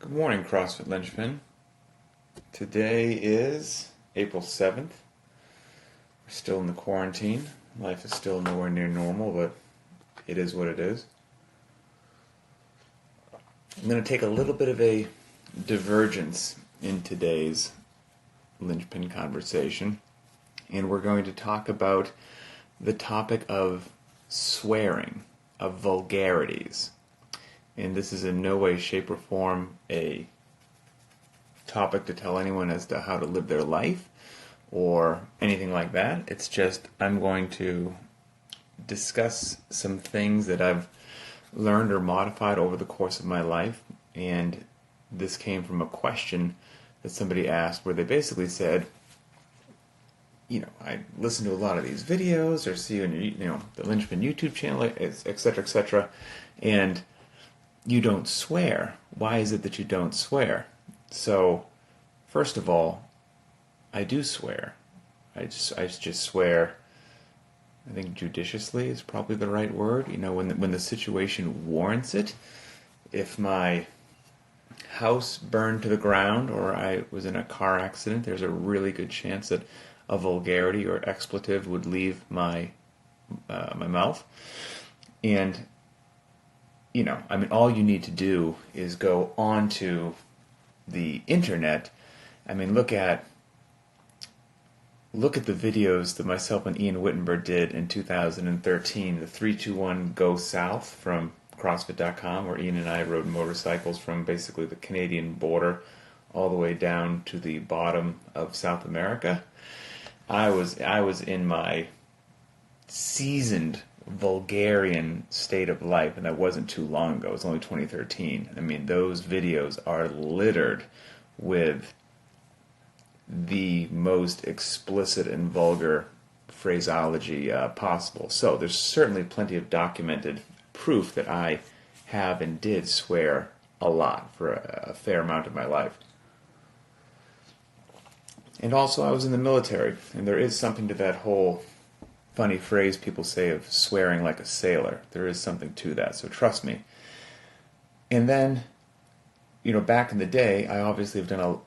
Good morning, CrossFit Linchpin. Today is April 7th. We're still in the quarantine. Life is still nowhere near normal, but it is what it is. I'm going to take a little bit of a divergence in today's Linchpin conversation, and we're going to talk about the topic of swearing, of vulgarities. And this is in no way, shape, or form a topic to tell anyone as to how to live their life or anything like that. It's just I'm going to discuss some things that I've learned or modified over the course of my life. And this came from a question that somebody asked where they basically said, I listen to a lot of these videos or see you on the Linchpin YouTube channel, etc., and you don't swear. Why is it that you don't swear? So, first of all, I do swear. I just swear. I think judiciously is probably the right word. When the situation warrants it. If my house burned to the ground or I was in a car accident, there's a really good chance that a vulgarity or expletive would leave my mouth. And all you need to do is go onto the internet. Look at the videos that myself and Ian Wittenberg did in 2013, the 321 Go South from CrossFit.com, where Ian and I rode motorcycles from basically the Canadian border all the way down to the bottom of South America. I was in my seasoned vulgarian state of life, and that wasn't too long ago. It was only 2013. Those videos are littered with the most explicit and vulgar phraseology possible. So there's certainly plenty of documented proof that I have and did swear a lot for a fair amount of my life. And also I was in the military, and there is something to that whole funny phrase people say of swearing like a sailor. There is something to that, so trust me. And then, back in the day, I obviously have done a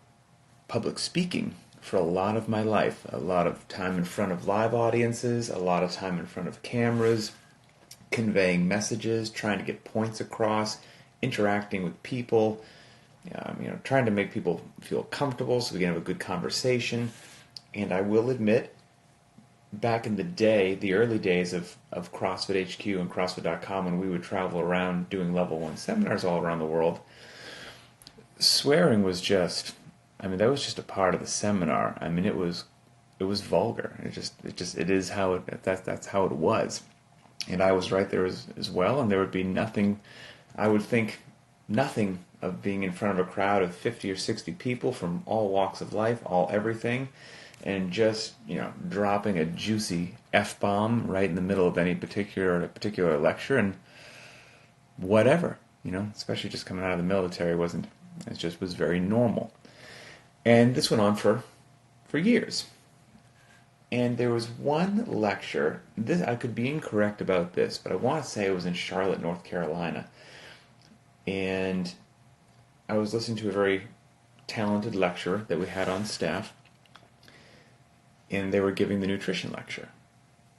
public speaking for a lot of my life. A lot of time in front of live audiences, a lot of time in front of cameras, conveying messages, trying to get points across, interacting with people, trying to make people feel comfortable so we can have a good conversation. And I will admit, back in the day, the early days of CrossFit HQ and CrossFit.com, when we would travel around doing level 1 seminars all around the world, swearing was just, that was just a part of the seminar. It was vulgar. It is how that's how it was. And I was right there as well, and there would be nothing, I would think nothing of being in front of a crowd of 50 or 60 people from all walks of life, all everything, and just, dropping a juicy F-bomb right in the middle of any particular lecture, and whatever, especially just coming out of the military was very normal. And this went on for years. And there was one lecture, I could be incorrect about this, but I want to say it was in Charlotte, North Carolina. And I was listening to a very talented lecturer that we had on staff, and they were giving the nutrition lecture.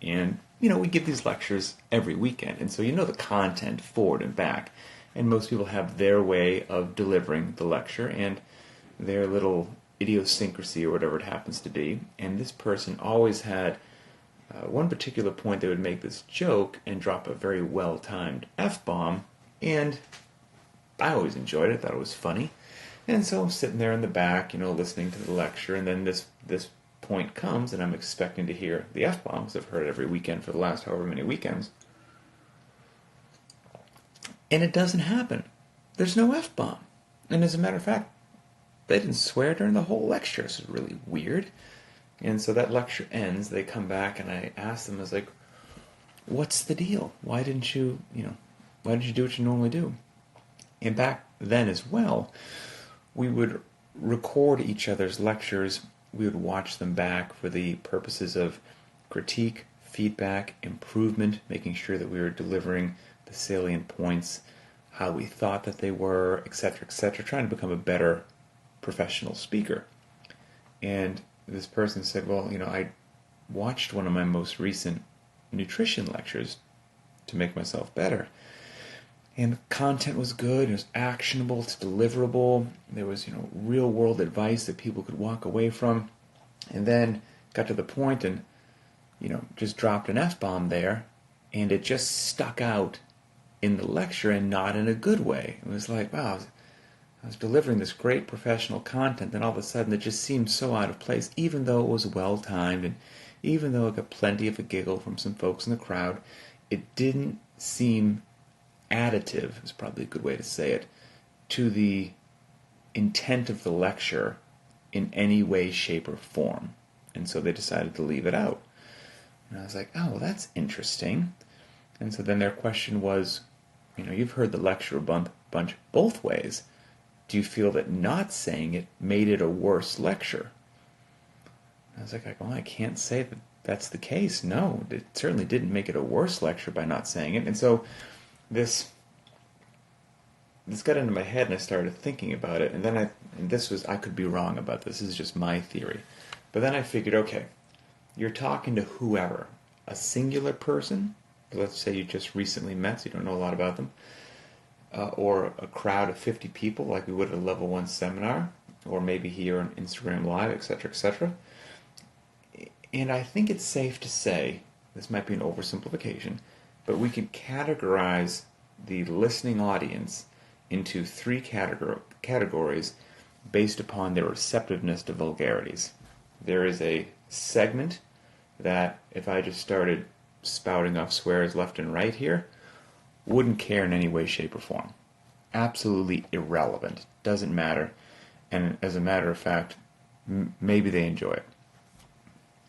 And, we give these lectures every weekend, and so the content forward and back. And most people have their way of delivering the lecture and their little idiosyncrasy or whatever it happens to be. And this person always had one particular point. They would make this joke and drop a very well-timed F-bomb, and I always enjoyed it, thought it was funny. And so I'm sitting there in the back, listening to the lecture, and then this point comes, and I'm expecting to hear the F-bomb, because I've heard it every weekend for the last however many weekends. And it doesn't happen. There's no F-bomb. And as a matter of fact, they didn't swear during the whole lecture. This is really weird. And so that lecture ends, they come back, and I ask them, I was like, what's the deal? Why didn't you do what you normally do? And back then as well, we would record each other's lectures. We would watch them back for the purposes of critique, feedback, improvement, making sure that we were delivering the salient points how we thought that they were, etc., trying to become a better professional speaker. And this person said, well, I watched one of my most recent nutrition lectures to make myself better. And the content was good, it was actionable, it's deliverable, there was, real world advice that people could walk away from. And then got to the point and, just dropped an F-bomb there, and it just stuck out in the lecture and not in a good way. It was like, wow, I was delivering this great professional content, and all of a sudden it just seemed so out of place, even though it was well-timed, and even though it got plenty of a giggle from some folks in the crowd, it didn't seem additive, is probably a good way to say it, to the intent of the lecture in any way, shape, or form. And so they decided to leave it out. And I was like, oh, well, that's interesting. And so then their question was, you've heard the lecture a bunch both ways. Do you feel that not saying it made it a worse lecture? And I was like, well, I can't say that that's the case. No, it certainly didn't make it a worse lecture by not saying it. And so this got into my head, and I started thinking about it. And then I could be wrong about this. This is just my theory. But then I figured, okay, you're talking to whoever, a singular person, let's say you just recently met, so you don't know a lot about them, or a crowd of 50 people like we would at a level 1 seminar, or maybe here on Instagram Live, etc., etc. And I think it's safe to say, this might be an oversimplification, but we can categorize the listening audience into 3 categories based upon their receptiveness to vulgarities. There is a segment that, if I just started spouting off swears left and right here, wouldn't care in any way, shape, or form. Absolutely irrelevant. Doesn't matter. And as a matter of fact, maybe they enjoy it.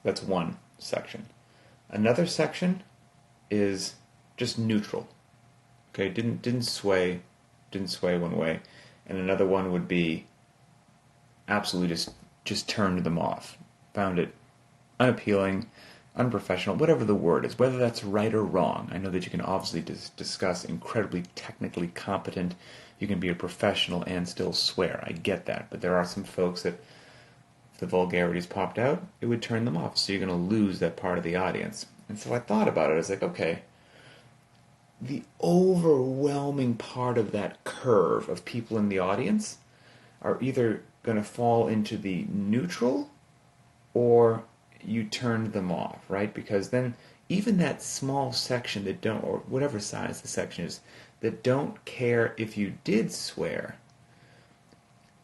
That's one section. Another section is just neutral. Okay, didn't sway one way. And another one would be absolutely just turned them off. Found it unappealing, unprofessional, whatever the word is, whether that's right or wrong. I know that you can obviously discuss incredibly technically competent, you can be a professional and still swear. I get that. But there are some folks that, if the vulgarities popped out, it would turn them off. So you're going to lose that part of the audience. And so I thought about it. I was like, okay, the overwhelming part of that curve of people in the audience are either going to fall into the neutral or you turned them off, right? Because then even that small section that don't, or whatever size the section is, that don't care if you did swear,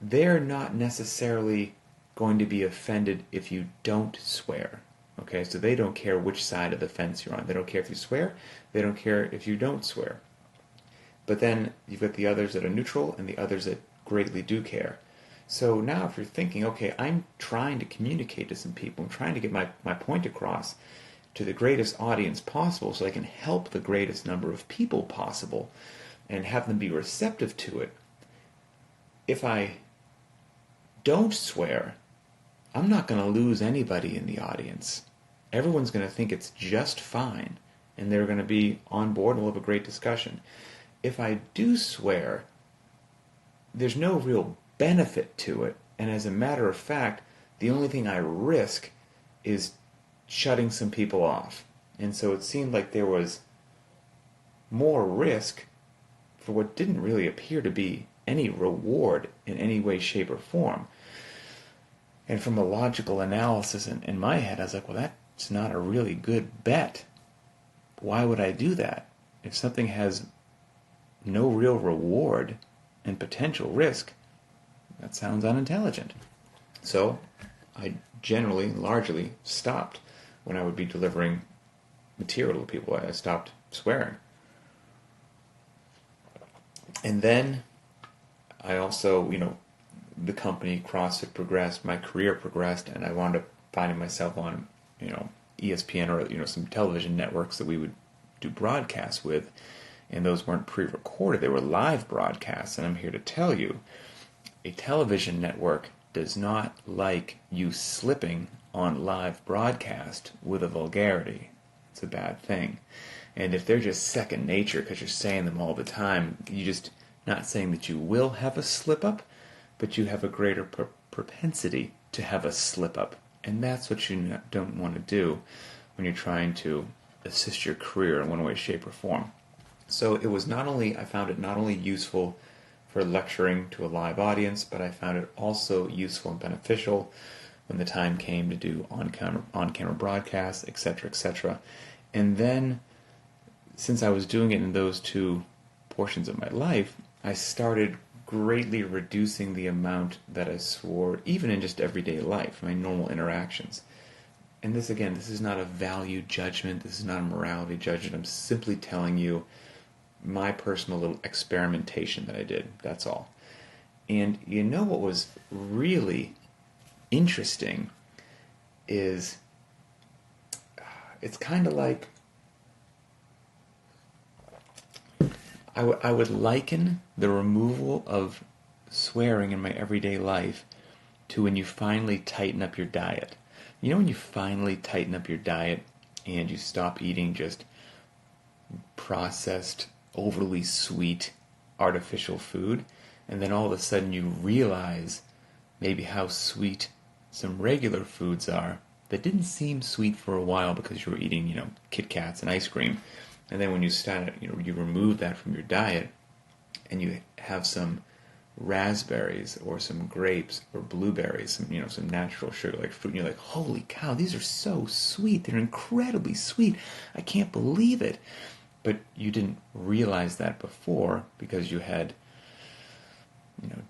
they're not necessarily going to be offended if you don't swear. Okay, so they don't care which side of the fence you're on. They don't care if you swear. They don't care if you don't swear. But then you've got the others that are neutral and the others that greatly do care. So now if you're thinking, okay, I'm trying to communicate to some people, I'm trying to get my point across to the greatest audience possible so I can help the greatest number of people possible and have them be receptive to it. If I don't swear, I'm not going to lose anybody in the audience. Everyone's going to think it's just fine, and they're going to be on board and we'll have a great discussion. If I do swear, there's no real benefit to it, and as a matter of fact, the only thing I risk is shutting some people off. And so it seemed like there was more risk for what didn't really appear to be any reward in any way, shape, or form. And from a logical analysis in my head, I was like, well, that's not a really good bet. Why would I do that? If something has no real reward and potential risk, that sounds unintelligent. So I generally, largely, stopped when I would be delivering material to people. I stopped swearing. And then I also, the company CrossFit progressed, my career progressed, and I wound up finding myself on, ESPN or, some television networks that we would do broadcasts with, and those weren't pre-recorded, they were live broadcasts, and I'm here to tell you, a television network does not like you slipping on live broadcast with a vulgarity. It's a bad thing. And if they're just second nature because you're saying them all the time, you just not saying that you will have a slip up, but you have a greater propensity to have a slip up. And that's what you don't want to do when you're trying to assist your career in one way, shape, or form. So it was I found it not only useful for lecturing to a live audience, but I found it also useful and beneficial when the time came to do on-camera broadcasts, etc., etc. And then, since I was doing it in those two portions of my life, I started greatly reducing the amount that I swore, even in just everyday life, my normal interactions. And this is not a value judgment, this is not a morality judgment, I'm simply telling you my personal little experimentation that I did, that's all. And you know what was really interesting is, it's kind of like, I would liken the removal of swearing in my everyday life to when you finally tighten up your diet. You know when you finally tighten up your diet and you stop eating just processed, overly sweet, artificial food, and then all of a sudden you realize maybe how sweet some regular foods are that didn't seem sweet for a while because you were eating, Kit Kats and ice cream. And then when you start, you remove that from your diet and you have some raspberries or some grapes or blueberries, some natural sugar like fruit, and you're like, holy cow, these are so sweet. They're incredibly sweet. I can't believe it. But you didn't realize that before because you had,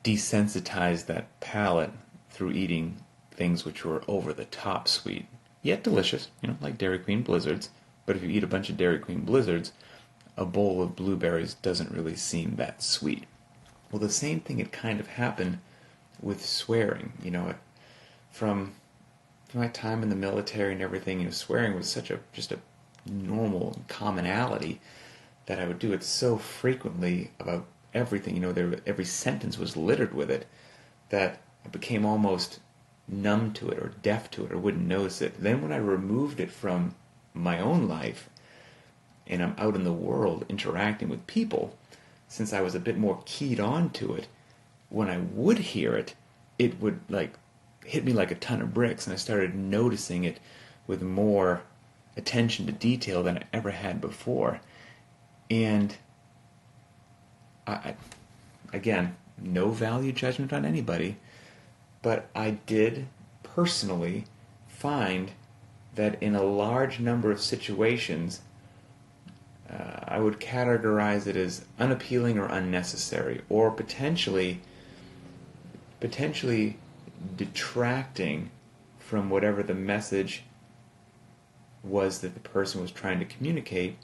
desensitized that palate through eating things which were over the top sweet, yet delicious, like Dairy Queen Blizzards. But if you eat a bunch of Dairy Queen Blizzards, a bowl of blueberries doesn't really seem that sweet. Well, the same thing had kind of happened with swearing. From my time in the military and everything, swearing was just a normal commonality that I would do it so frequently about everything. Every sentence was littered with it that I became almost numb to it or deaf to it or wouldn't notice it. Then when I removed it from my own life and I'm out in the world interacting with people, since I was a bit more keyed on to it, when I would hear it, it would hit me like a ton of bricks, and I started noticing it with more attention to detail than I ever had before. And I again, no value judgment on anybody, but I did personally find that in a large number of situations, I would categorize it as unappealing or unnecessary, or potentially detracting from whatever the message was that the person was trying to communicate,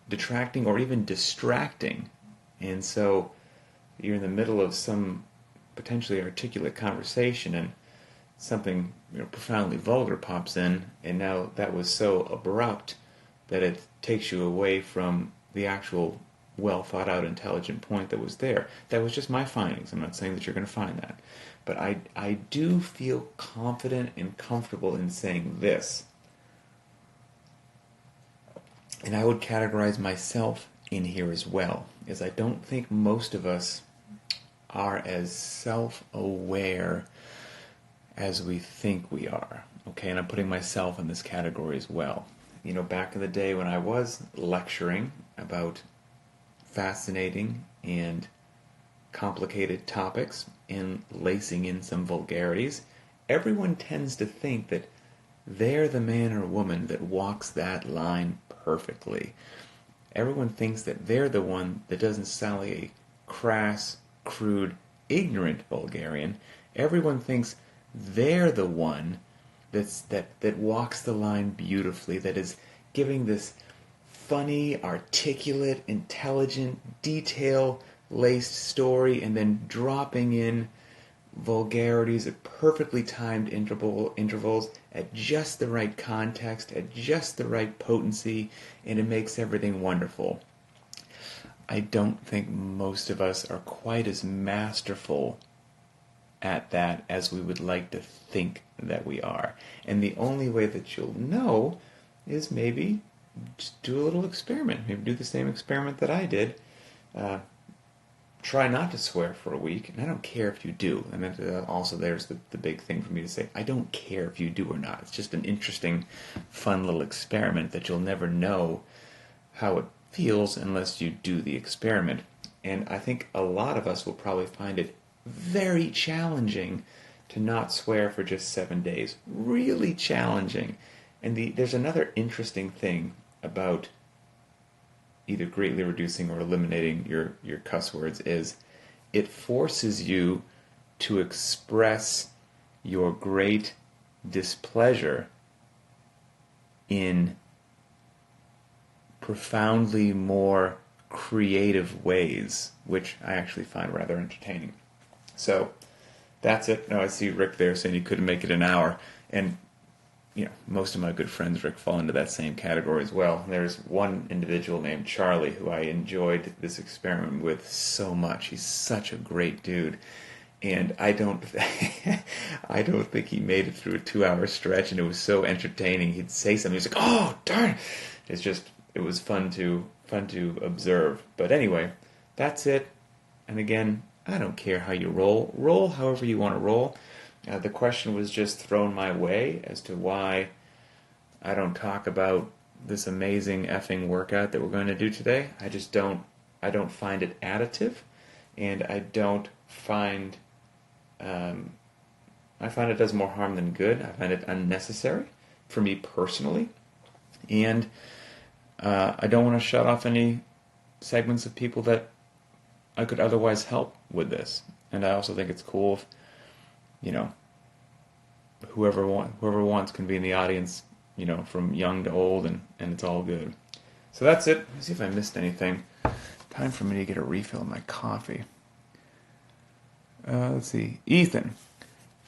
detracting or even distracting. And so you're in the middle of some potentially articulate conversation and something profoundly vulgar pops in, and now that was so abrupt that it takes you away from the actual well thought out intelligent point that was there. That was just my findings. I'm not saying that you're going to find that. But I do feel confident and comfortable in saying this. And I would categorize myself in here as well, as I don't think most of us are as self-aware as we think we are. Okay, and I'm putting myself in this category as well. Back in the day when I was lecturing about fascinating and complicated topics and lacing in some vulgarities, everyone tends to think that they're the man or woman that walks that line perfectly. Everyone thinks that they're the one that doesn't sound like a crass, crude, ignorant vulgarian. Everyone thinks they're the one that walks the line beautifully, that is giving this funny, articulate, intelligent, detail-laced story and then dropping in vulgarities at perfectly timed intervals at just the right context, at just the right potency, and it makes everything wonderful. I don't think most of us are quite as masterful at that as we would like to think that we are. And the only way that you'll know is maybe just do a little experiment. Maybe do the same experiment that I did. Try not to swear for a week, and I don't care if you do. And then also there's the big thing for me to say, I don't care if you do or not. It's just an interesting, fun little experiment that you'll never know how it feels unless you do the experiment. And I think a lot of us will probably find it very challenging to not swear for just 7 days. Really challenging. And there's another interesting thing about either greatly reducing or eliminating your cuss words is it forces you to express your great displeasure in profoundly more creative ways, which I actually find rather entertaining. So that's it. Now I see Rick there saying he couldn't make it an hour, and most of my good friends, Rick, fall into that same category as well. There's one individual named Charlie who I enjoyed this experiment with so much. He's such a great dude. And I don't think he made it through a 2-hour stretch, and it was so entertaining. He'd say something, he's like, oh, darn. It was fun to observe. But anyway, that's it. And again, I don't care how you roll. Roll however you want to roll. The question was just thrown my way as to why I don't talk about this amazing effing workout that we're going to do today. I don't find it additive, and I find it does more harm than good. I find it unnecessary for me personally, and I don't want to shut off any segments of people that I could otherwise help with this. And I also think it's cool if whoever wants can be in the audience, from young to old, and it's all good. So that's it. Let me see if I missed anything. Time for me to get a refill of my coffee. Let's see. Ethan,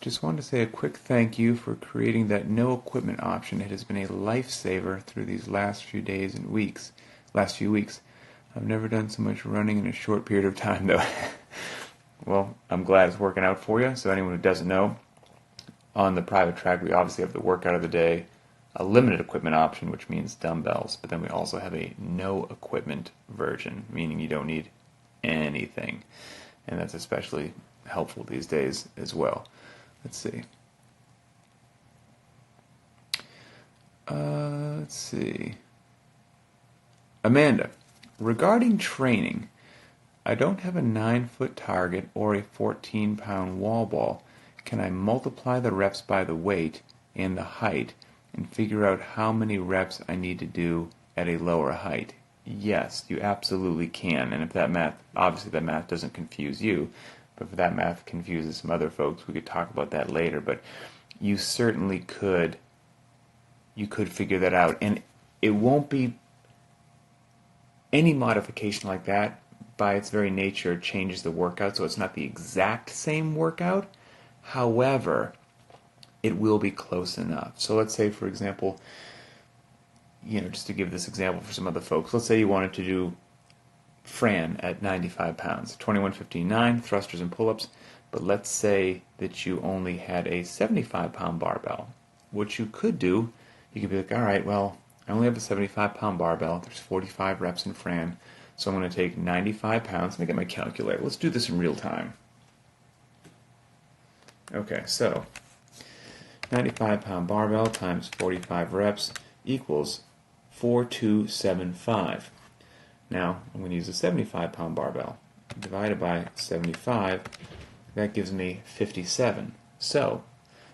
just wanted to say a quick thank you for creating that no equipment option. It has been a lifesaver through these last few weeks. I've never done so much running in a short period of time, though. Well, I'm glad it's working out for you. So anyone who doesn't know, on the private track, we obviously have the workout of the day, a limited equipment option, which means dumbbells, but then we also have a no equipment version, meaning you don't need anything. And that's especially helpful these days as well. Let's see. Amanda, regarding training, I don't have a 9-foot target or a 14-pound wall ball. Can I multiply the reps by the weight and the height and figure out how many reps I need to do at a lower height? Yes, you absolutely can. And if that math doesn't confuse you, but if that math confuses some other folks, we could talk about that later. But you certainly could. You could figure that out. And it won't be any modification like that. By its very nature, changes the workout, so it's not the exact same workout. However, it will be close enough. So let's say, for example, just to give this example for some other folks, let's say you wanted to do Fran at 95 pounds, 21-15-9, thrusters and pull-ups, but let's say that you only had a 75-pound barbell. What you could do, you could be like, all right, well, I only have a 75-pound barbell. There's 45 reps in Fran. So I'm going to take 95 pounds. Let me get my calculator. Let's do this in real time. Okay, so 95-pound barbell times 45 reps equals 4275. Now, I'm going to use a 75-pound barbell. Divided by 75, that gives me 57. So,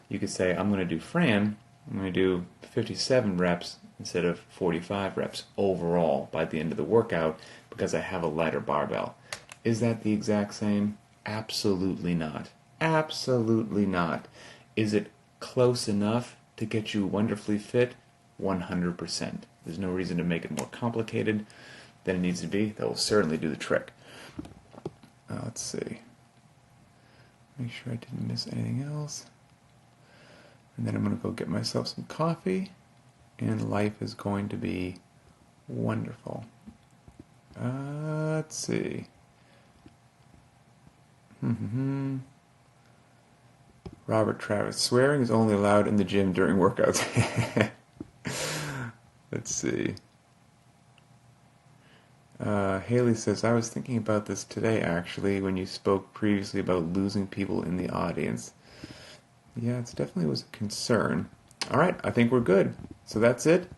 you could say, I'm going to do Fran, I'm going to do 57 reps instead of 45 reps overall by the end of the workout because I have a lighter barbell. Is that the exact same? Absolutely not. Absolutely not. Is it close enough to get you wonderfully fit? 100%. There's no reason to make it more complicated than it needs to be. That will certainly do the trick. Let's see. Make sure I didn't miss anything else. And then I'm going to go get myself some coffee. And life is going to be wonderful. Let's see. Robert Travis, swearing is only allowed in the gym during workouts. Let's see. Haley says, I was thinking about this today, actually, when you spoke previously about losing people in the audience. Yeah, it definitely was a concern. All right, I think we're good. So that's it.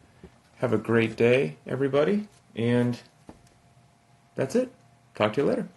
Have a great day, everybody. And that's it. Talk to you later.